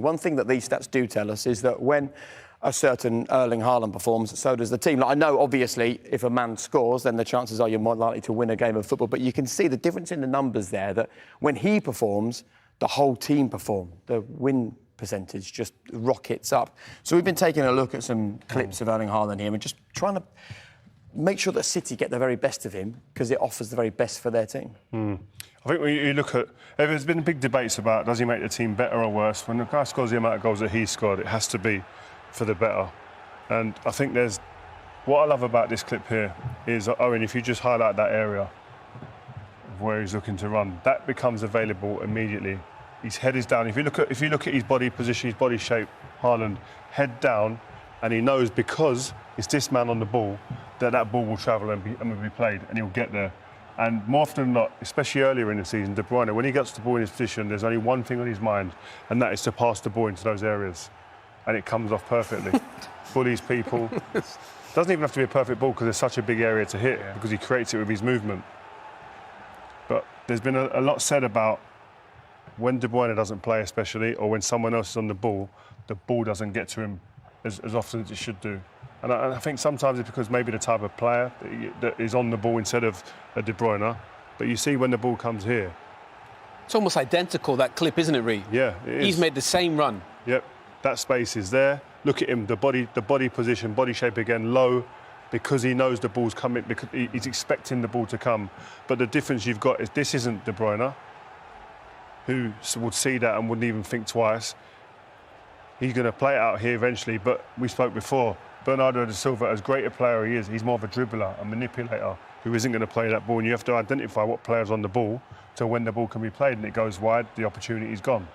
one thing that these stats do tell us is that when a certain Erling Haaland performs, so does the team. Like, I know, obviously, if a man scores, then the chances are you're more likely to win a game of football. But you can see the difference in the numbers there, that when he performs, the whole team perform. The win percentage just rockets up. So we've been taking a look at some clips of Erling Haaland here and just trying to make sure that City get the very best of him because it offers the very best for their team. I think when you look at... There's been big debates about does he make the team better or worse. When the guy scores the amount of goals that he scored, it has to be for the better. And I think there's... What I love about this clip here is, Owen, if you just highlight that area of where he's looking to run, that becomes available immediately. His head is down. If you look at his body position, his body shape, Haaland, head down, and he knows because it's this man on the ball that ball will travel and will be played, and he'll get there. And more often than not, especially earlier in the season, De Bruyne, when he gets the ball in his position, there's only one thing on his mind, and that is to pass the ball into those areas. And it comes off perfectly. Bullies people. Doesn't even have to be a perfect ball because there's such a big area to hit because he creates it with his movement. But there's been a lot said about when De Bruyne doesn't play especially, or when someone else is on the ball doesn't get to him as often as it should do. And I think sometimes it's because maybe the type of player that is on the ball instead of a De Bruyne. But you see when the ball comes here. It's almost identical, that clip, isn't it, Ree? Yeah, it is. He's made the same run. Yep, that space is there. Look at him, the body position, body shape again, low, because he knows the ball's coming, because he's expecting the ball to come. But the difference you've got is this isn't De Bruyne, who would see that and wouldn't even think twice. He's going to play it out here eventually, but we spoke before, Bernardo Silva, as great a player he is, he's more of a dribbler, a manipulator, who isn't going to play that ball. And you have to identify what player's on the ball to when the ball can be played, and it goes wide, the opportunity's gone.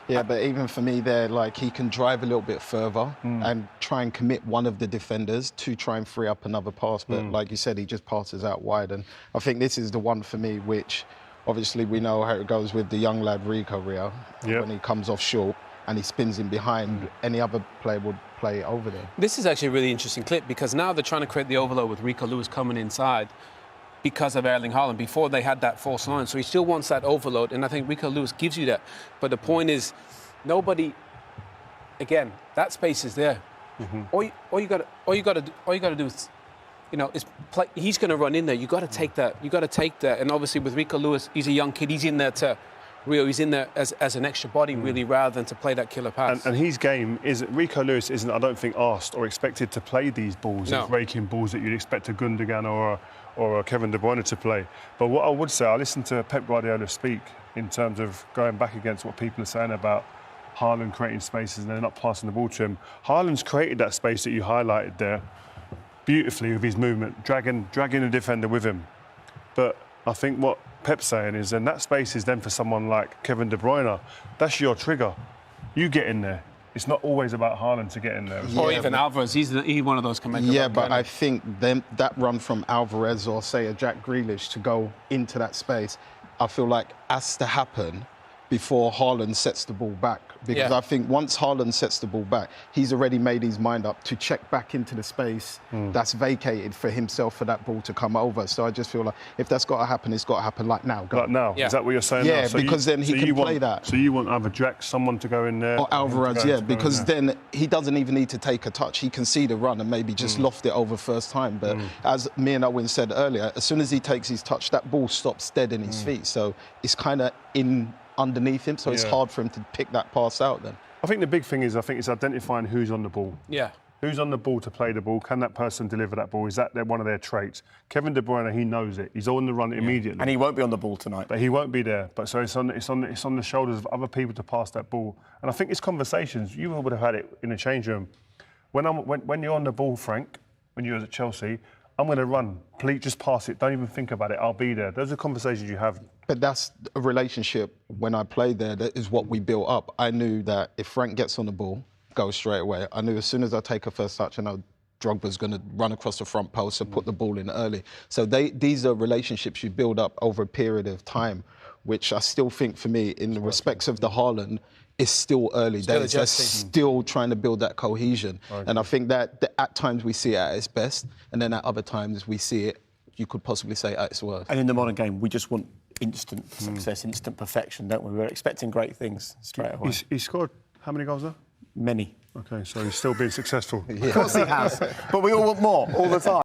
Yeah, but even for me there, like, he can drive a little bit further and try and commit one of the defenders to try and free up another pass. But like you said, he just passes out wide. And I think this is the one for me which, obviously, we know how it goes with the young lad Rio. When he comes off short and he spins in behind, any other player would play over there. This is actually a really interesting clip because now they're trying to create the overload with Rico Lewis coming inside because of Erling Haaland. Before they had that false line, so he still wants that overload, and I think Rico Lewis gives you that. But the point is, nobody. Again, that space is there. All you got to do is, is play. He's going to run in there. You got to take that. You got to take that. And obviously with Rico Lewis, he's a young kid. He's in there to. Rio, he's in there as an extra body, really, rather than to play that killer pass. And his game is... Rico Lewis isn't, I don't think, asked or expected to play these balls, these raking balls that you'd expect a Gundogan or a Kevin De Bruyne to play. But what I would say, I listened to Pep Guardiola speak in terms of going back against what people are saying about Haaland creating spaces and they're not passing the ball to him. Haaland's created that space that you highlighted there beautifully with his movement, dragging the defender with him. But I think what Pep's saying is, and that space is then for someone like Kevin De Bruyne. That's your trigger. You get in there. It's not always about Haaland to get in there. Or even Alvarez. He's one of those can make. Yeah, but I think that run from Alvarez or say a Jack Grealish to go into that space, I feel like has to happen before Haaland sets the ball back. Because I think once Haaland sets the ball back, he's already made his mind up to check back into the space that's vacated for himself for that ball to come over. So I just feel like if that's got to happen, it's got to happen like now. Like now? Yeah. Is that what you're saying? Yeah, now? So because then he can play that. So you want either Jack, someone to go in there? Or Alvarez, yeah, because then he doesn't even need to take a touch. He can see the run and maybe just loft it over first time. But as me and Owen said earlier, as soon as he takes his touch, that ball stops dead in his feet. So it's kind of underneath him, so it's hard for him to pick that pass out then. I think the big thing is, it's identifying who's on the ball. Yeah. Who's on the ball to play the ball? Can that person deliver that ball? Is that one of their traits? Kevin De Bruyne, he knows it. He's on the run immediately. And he won't be on the ball tonight. But he won't be there. But so it's on the shoulders of other people to pass that ball. And I think it's conversations. You would have had it in the change room. When you're on the ball, Frank, when you was at Chelsea, I'm going to run. Please just pass it. Don't even think about it. I'll be there. Those are conversations you have. But that's a relationship. When I played there, that is what we built up. I knew that if Frank gets on the ball, go straight away. I knew as soon as I take a first touch, I know Drogba's going to run across the front post and put the ball in early. So these are relationships you build up over a period of time, which I still think, for me, in the respects of the Haaland, is still early days. They're still trying to build that cohesion. And I think that at times we see it at its best, and then at other times we see it, you could possibly say, at its worst. And in the modern game, we just want instant success, instant perfection, don't we? We're expecting great things straight away. He scored how many goals there? Many. Okay, so he's still being successful. Of course he has. But we all want more, all the time.